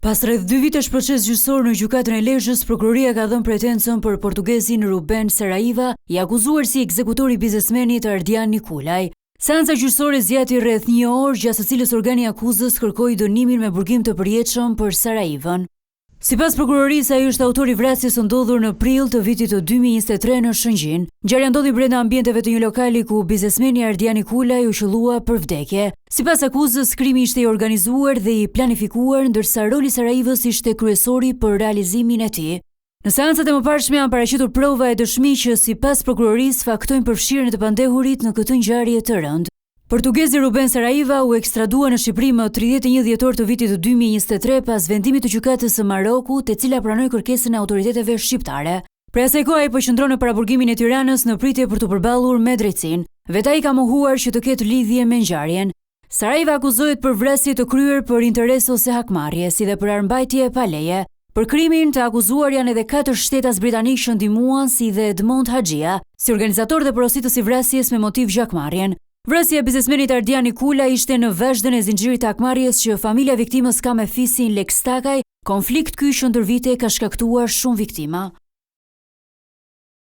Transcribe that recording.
Pas rreth 2 vitesh proces gjyqësor në gjykatën e Lezhës, prokuroria ka dhënë pretencën për portugezin Ruben Saraiva, i akuzuar si ekzekutor i biznesmenit Ardian Nikulaj. Seanca gjyqësore zgjati rreth 1 orë, gjatë së cilës organi i akuzës kërkoi dënimin me burgim të përjetshëm për Saraivën. Sipas prokurorisë, ai është autori i vrasjes së ndodhur në prill të vitit të 2023 në Shëngjin. Ngjarja ndodhi brenda ambienteve të një lokali ku biznesmeni Ardian Nikulaj u qellua për vdekje. Sipas akuzës, krimi ishte i organizuar dhe i planifikuar, ndërsa roli i Saraivës ishte kryesori për realizimin e tij. Në seancat e mëparshme janë paraqitur prova e dëshmi që sipas prokurorisë faktojnë përfshirjen e të pandehurit në këtë ngjarje të rëndë. Portugezi Ruben Saraiva u ekstradua në Shqipëri më 31 dhjetor të vitit të 2023 pas vendimit të gjykatës së Marokut, e cila pranoi kërkesën e autoriteteve shqiptare. Për asaj kohe ai po qëndron në paraburgimin e Tiranës në pritje për të përballur me drejtësinë. Vetë ai ka mohuar që të ketë lidhje me ngjarjen. Saraiva akuzohet për vrasje të kryer për interes ose hakmarrje, si dhe për armbajtje pa leje. Për krimin të akuzuar janë edhe 4 shtetas britanik që ndihmuan, si dhe Edmond Haxhia, si organizator dhe porositës i vrasjes me motiv gjakmarrjen. Vrasja e biznesmenit Ardian Nikulaj ishte në vazhdën e zinxhirit të hakmarrjes që familja e viktimës ka me fisin Lek Stakaj, konflikt ky që ndër vite ka shkaktuar shumë viktima.